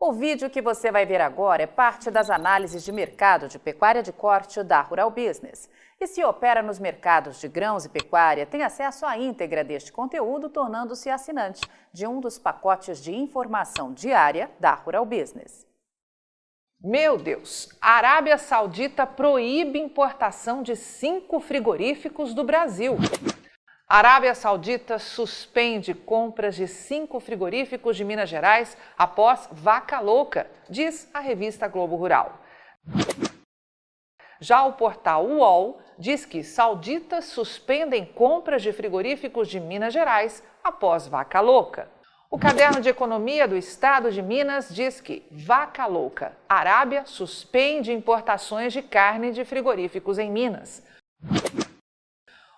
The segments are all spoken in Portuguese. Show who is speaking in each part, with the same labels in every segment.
Speaker 1: O vídeo que você vai ver agora é parte das análises de mercado de pecuária de corte da Rural Business. E se opera nos mercados de grãos e pecuária, tem acesso à íntegra deste conteúdo, tornando-se assinante de um dos pacotes de informação diária da Rural Business.
Speaker 2: Meu Deus! A Arábia Saudita proíbe importação de 5 frigoríficos do Brasil. A Arábia Saudita suspende compras de 5 frigoríficos de Minas Gerais após vaca louca, diz a revista Globo Rural. Já o portal UOL diz que sauditas suspendem compras de frigoríficos de Minas Gerais após vaca louca. O Caderno de Economia do Estado de Minas diz que vaca louca, Arábia suspende importações de carne de frigoríficos em Minas.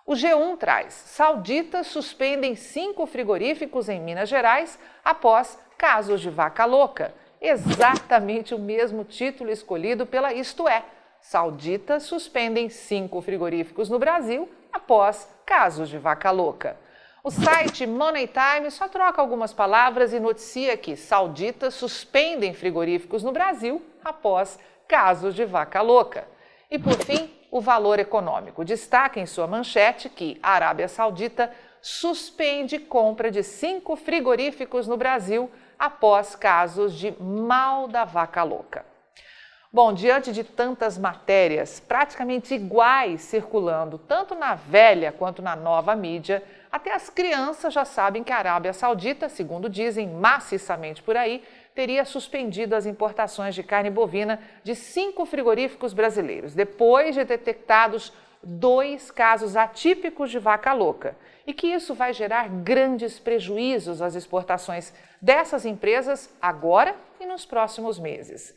Speaker 2: O G1 traz: sauditas suspendem 5 frigoríficos em Minas Gerais após casos de vaca louca. Exatamente o mesmo título escolhido pela Isto É. Sauditas suspendem 5 frigoríficos no Brasil após casos de vaca louca. O site Money Time só troca algumas palavras e noticia que sauditas suspendem frigoríficos no Brasil após casos de vaca louca. E por fim, o Valor Econômico destaca em sua manchete que a Arábia Saudita suspende compra de 5 frigoríficos no Brasil após casos de mal da vaca louca. Bom, diante de tantas matérias praticamente iguais circulando tanto na velha quanto na nova mídia, até as crianças já sabem que a Arábia Saudita, segundo dizem maciçamente por aí, teria suspendido as importações de carne bovina de 5 frigoríficos brasileiros, depois de detectados 2 casos atípicos de vaca louca, e que isso vai gerar grandes prejuízos às exportações dessas empresas agora e nos próximos meses.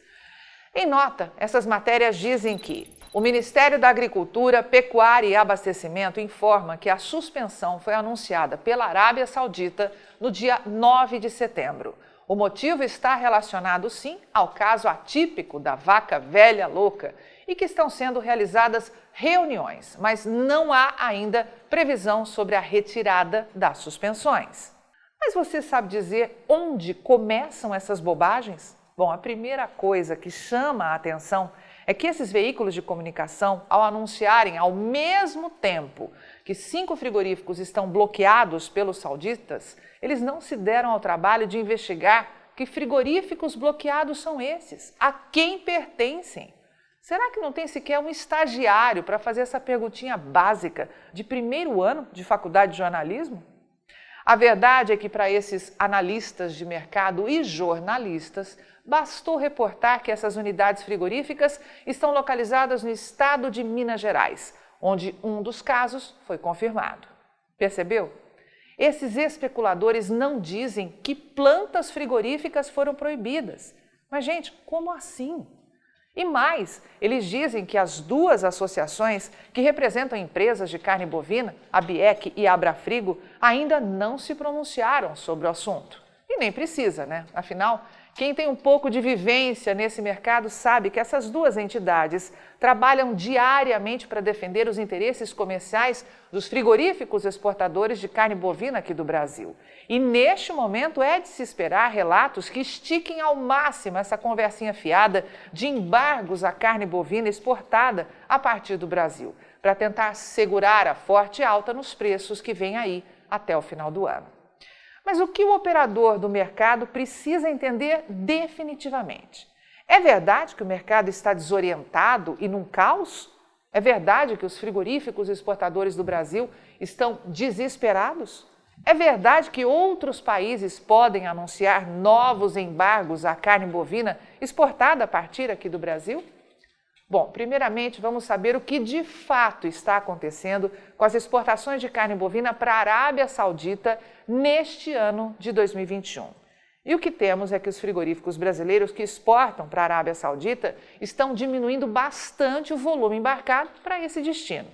Speaker 2: Em nota, essas matérias dizem que o Ministério da Agricultura, Pecuária e Abastecimento informa que a suspensão foi anunciada pela Arábia Saudita no dia 9 de setembro. O motivo está relacionado, sim, ao caso atípico da vaca velha louca e que estão sendo realizadas reuniões, mas não há ainda previsão sobre a retirada das suspensões. Mas você sabe dizer onde começam essas bobagens? Bom, a primeira coisa que chama a atenção é que esses veículos de comunicação, ao anunciarem ao mesmo tempo que 5 frigoríficos estão bloqueados pelos sauditas, eles não se deram ao trabalho de investigar que frigoríficos bloqueados são esses, a quem pertencem. Será que não tem sequer um estagiário para fazer essa perguntinha básica de primeiro ano de faculdade de jornalismo? A verdade é que para esses analistas de mercado e jornalistas, bastou reportar que essas unidades frigoríficas estão localizadas no estado de Minas Gerais, onde um dos casos foi confirmado. Percebeu? Esses especuladores não dizem que plantas frigoríficas foram proibidas. Mas, gente, como assim? E mais, eles dizem que as 2 associações que representam empresas de carne bovina, a BIEC e a Abrafrigo, ainda não se pronunciaram sobre o assunto. E nem precisa, né? Afinal, quem tem um pouco de vivência nesse mercado sabe que essas 2 entidades trabalham diariamente para defender os interesses comerciais dos frigoríficos exportadores de carne bovina aqui do Brasil. E neste momento é de se esperar relatos que estiquem ao máximo essa conversinha fiada de embargos à carne bovina exportada a partir do Brasil, para tentar segurar a forte alta nos preços que vem aí até o final do ano. Mas o que o operador do mercado precisa entender definitivamente? É verdade que o mercado está desorientado e num caos? É verdade que os frigoríficos exportadores do Brasil estão desesperados? É verdade que outros países podem anunciar novos embargos à carne bovina exportada a partir aqui do Brasil? Bom, primeiramente vamos saber o que de fato está acontecendo com as exportações de carne bovina para a Arábia Saudita neste ano de 2021. E o que temos é que os frigoríficos brasileiros que exportam para a Arábia Saudita estão diminuindo bastante o volume embarcado para esse destino.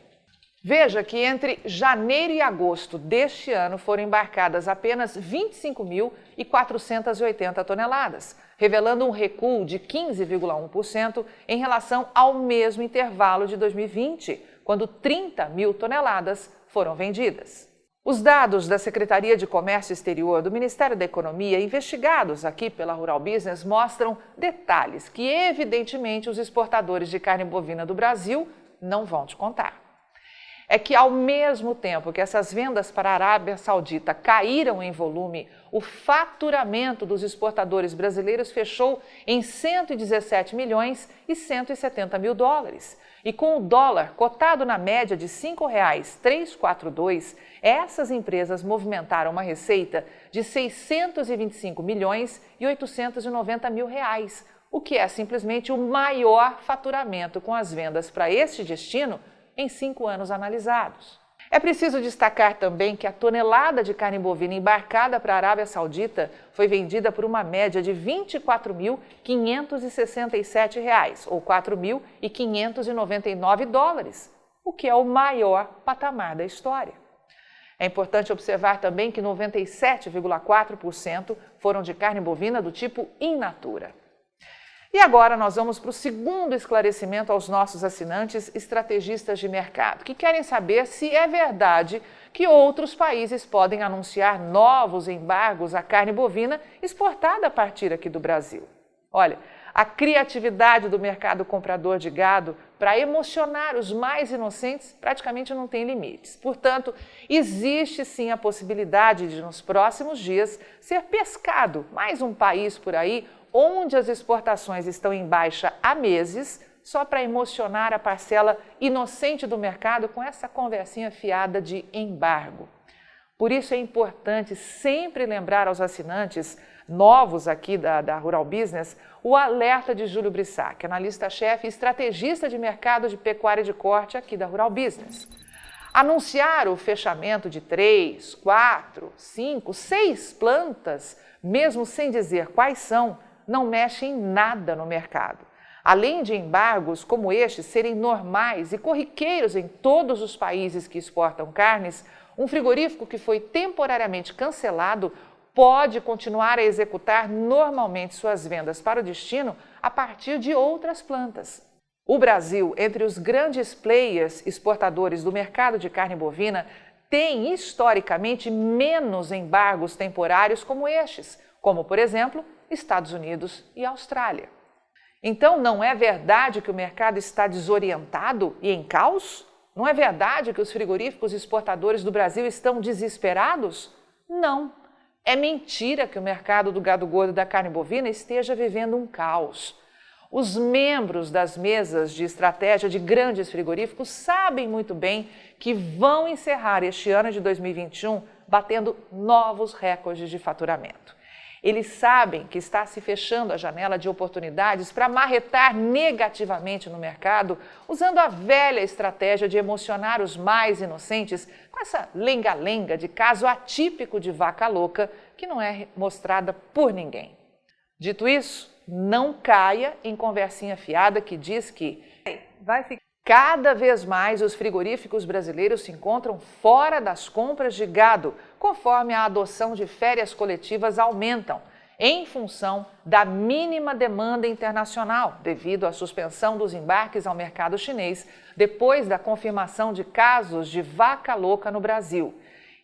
Speaker 2: Veja que entre janeiro e agosto deste ano foram embarcadas apenas 25.480 toneladas, revelando um recuo de 15,1% em relação ao mesmo intervalo de 2020, quando 30 mil toneladas foram vendidas. Os dados da Secretaria de Comércio Exterior do Ministério da Economia, investigados aqui pela Rural Business, mostram detalhes que, evidentemente, os exportadores de carne bovina do Brasil não vão te contar. É que, ao mesmo tempo que essas vendas para a Arábia Saudita caíram em volume, o faturamento dos exportadores brasileiros fechou em 117 milhões e 170 mil dólares. E com o dólar cotado na média de R$ 5,342, essas empresas movimentaram uma receita de 625 milhões e 890 mil reais, o que é simplesmente o maior faturamento com as vendas para este destino em 5 anos analisados. É preciso destacar também que a tonelada de carne bovina embarcada para a Arábia Saudita foi vendida por uma média de R$ 24.567, ou 4.599 dólares, o que é o maior patamar da história. É importante observar também que 97,4% foram de carne bovina do tipo in natura. E agora nós vamos para o segundo esclarecimento aos nossos assinantes estrategistas de mercado, que querem saber se é verdade que outros países podem anunciar novos embargos à carne bovina exportada a partir aqui do Brasil. Olha, a criatividade do mercado comprador de gado para emocionar os mais inocentes praticamente não tem limites. Portanto, existe sim a possibilidade de, nos próximos dias, ser pescado mais um país por aí onde as exportações estão em baixa há meses, só para emocionar a parcela inocente do mercado com essa conversinha fiada de embargo. Por isso é importante sempre lembrar aos assinantes novos aqui da Rural Business o alerta de Júlio Brissac, analista-chefe e estrategista de mercado de pecuária de corte aqui da Rural Business. Anunciar o fechamento de 3, 4, 5, 6 plantas, mesmo sem dizer quais são, não mexe em nada no mercado. Além de embargos como este serem normais e corriqueiros em todos os países que exportam carnes, um frigorífico que foi temporariamente cancelado pode continuar a executar normalmente suas vendas para o destino a partir de outras plantas. O Brasil, entre os grandes players exportadores do mercado de carne bovina, tem historicamente menos embargos temporários como estes, como, por exemplo, Estados Unidos e Austrália. Então, não é verdade que o mercado está desorientado e em caos? Não é verdade que os frigoríficos exportadores do Brasil estão desesperados? Não. É mentira que o mercado do gado gordo e da carne bovina esteja vivendo um caos. Os membros das mesas de estratégia de grandes frigoríficos sabem muito bem que vão encerrar este ano de 2021 batendo novos recordes de faturamento. Eles sabem que está se fechando a janela de oportunidades para marretar negativamente no mercado, usando a velha estratégia de emocionar os mais inocentes com essa lenga-lenga de caso atípico de vaca louca que não é mostrada por ninguém. Dito isso, não caia em conversinha fiada que diz que cada vez mais os frigoríficos brasileiros se encontram fora das compras de gado, conforme a adoção de férias coletivas aumentam, em função da mínima demanda internacional, devido à suspensão dos embarques ao mercado chinês, depois da confirmação de casos de vaca louca no Brasil.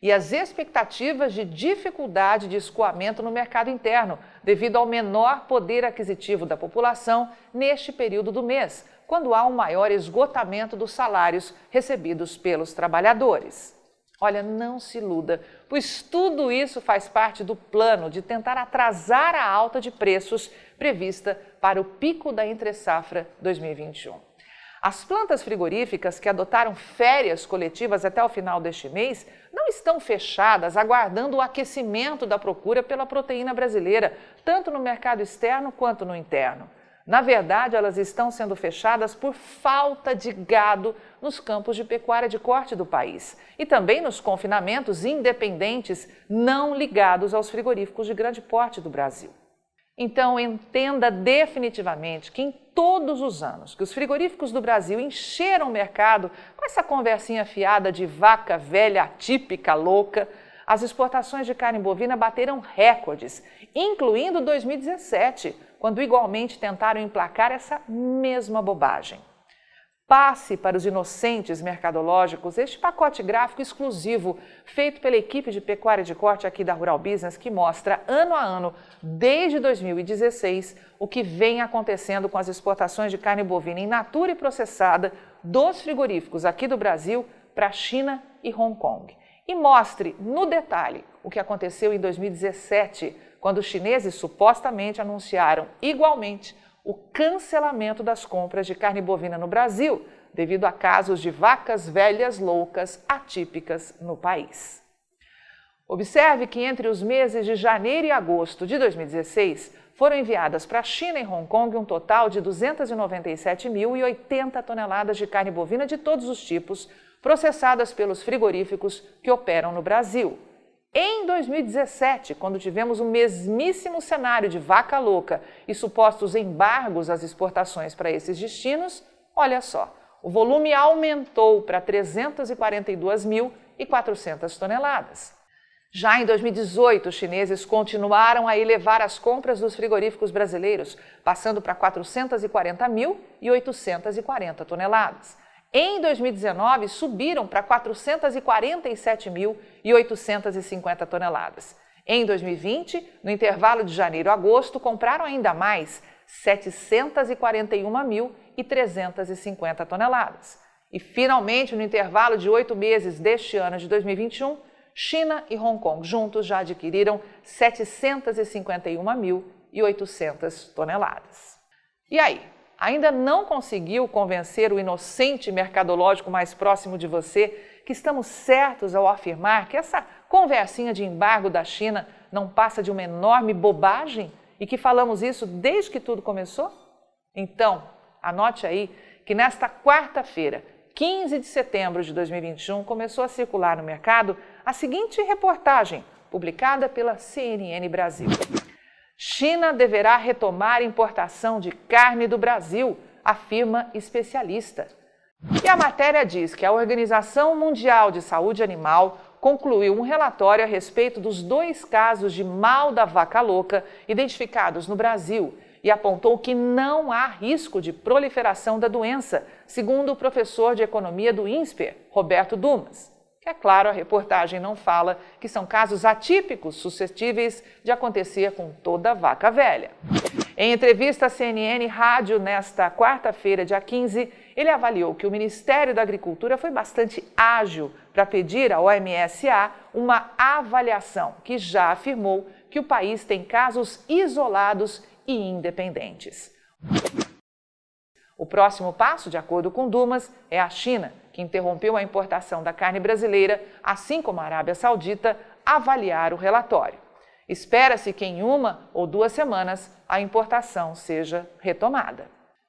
Speaker 2: E as expectativas de dificuldade de escoamento no mercado interno, devido ao menor poder aquisitivo da população neste período do mês, quando há um maior esgotamento dos salários recebidos pelos trabalhadores. Olha, não se iluda, pois tudo isso faz parte do plano de tentar atrasar a alta de preços prevista para o pico da entre-safra 2021. As plantas frigoríficas que adotaram férias coletivas até o final deste mês não estão fechadas aguardando o aquecimento da procura pela proteína brasileira, tanto no mercado externo quanto no interno. Na verdade, elas estão sendo fechadas por falta de gado nos campos de pecuária de corte do país e também nos confinamentos independentes não ligados aos frigoríficos de grande porte do Brasil. Então, entenda definitivamente que em todos os anos que os frigoríficos do Brasil encheram o mercado com essa conversinha fiada de vaca velha atípica louca, as exportações de carne bovina bateram recordes, incluindo 2017, quando igualmente tentaram emplacar essa mesma bobagem. Passe para os inocentes mercadológicos este pacote gráfico exclusivo feito pela equipe de pecuária de corte aqui da Rural Business, que mostra ano a ano, desde 2016, o que vem acontecendo com as exportações de carne bovina in natura e processada dos frigoríficos aqui do Brasil para a China e Hong Kong. E mostre no detalhe o que aconteceu em 2017, quando os chineses supostamente anunciaram igualmente o cancelamento das compras de carne bovina no Brasil, devido a casos de vacas velhas loucas atípicas no país. Observe que entre os meses de janeiro e agosto de 2016, foram enviadas para a China e Hong Kong um total de 297.080 toneladas de carne bovina de todos os tipos, processadas pelos frigoríficos que operam no Brasil. Em 2017, quando tivemos o mesmíssimo cenário de vaca louca e supostos embargos às exportações para esses destinos, olha só, o volume aumentou para 342.400 toneladas. Já em 2018, os chineses continuaram a elevar as compras dos frigoríficos brasileiros, passando para 440.840 toneladas. Em 2019, subiram para 447.850 toneladas. Em 2020, no intervalo de janeiro a agosto, compraram ainda mais 741.350 toneladas. E, finalmente, no intervalo de 8 meses deste ano de 2021, China e Hong Kong juntos já adquiriram 751.800 toneladas. E aí? Ainda não conseguiu convencer o inocente mercadológico mais próximo de você que estamos certos ao afirmar que essa conversinha de embargo da China não passa de uma enorme bobagem e que falamos isso desde que tudo começou? Então, anote aí que nesta quarta-feira, 15 de setembro de 2021, começou a circular no mercado a seguinte reportagem, publicada pela CNN Brasil. China deverá retomar a importação de carne do Brasil, afirma especialista. E a matéria diz que a Organização Mundial de Saúde Animal concluiu um relatório a respeito dos 2 casos de mal da vaca louca identificados no Brasil e apontou que não há risco de proliferação da doença, segundo o professor de economia do INSPER, Roberto Dumas. É claro, a reportagem não fala que são casos atípicos suscetíveis de acontecer com toda vaca velha. Em entrevista à CNN Rádio nesta quarta-feira, dia 15, ele avaliou que o Ministério da Agricultura foi bastante ágil para pedir à OMS-A uma avaliação que já afirmou que o país tem casos isolados e independentes. O próximo passo, de acordo com Dumas, é a China, que interrompeu a importação da carne brasileira, assim como a Arábia Saudita, avaliar o relatório. Espera-se que em 1 ou 2 semanas a importação seja retomada.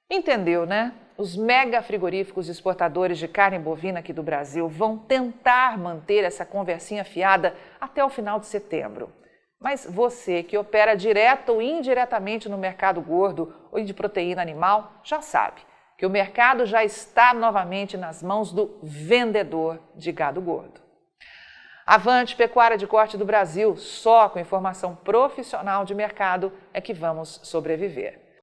Speaker 2: Entendeu, né? Os mega frigoríficos exportadores de carne bovina aqui do Brasil vão tentar manter essa conversinha fiada até o final de setembro. Mas você que opera direto ou indiretamente no mercado gordo ou de proteína animal, já sabe que o mercado já está novamente nas mãos do vendedor de gado gordo. Avante, pecuária de corte do Brasil, só com informação profissional de mercado é que vamos sobreviver.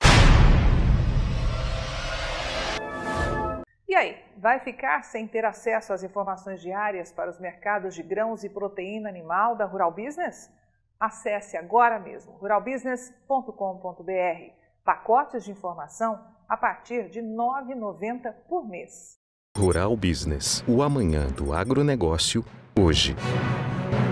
Speaker 2: E aí, vai ficar sem ter acesso às informações diárias para os mercados de grãos e proteína animal da Rural Business? Acesse agora mesmo ruralbusiness.com.br. Pacotes de informação a partir de R$ 9,90 por mês.
Speaker 3: Rural Business, o amanhã do agronegócio, hoje.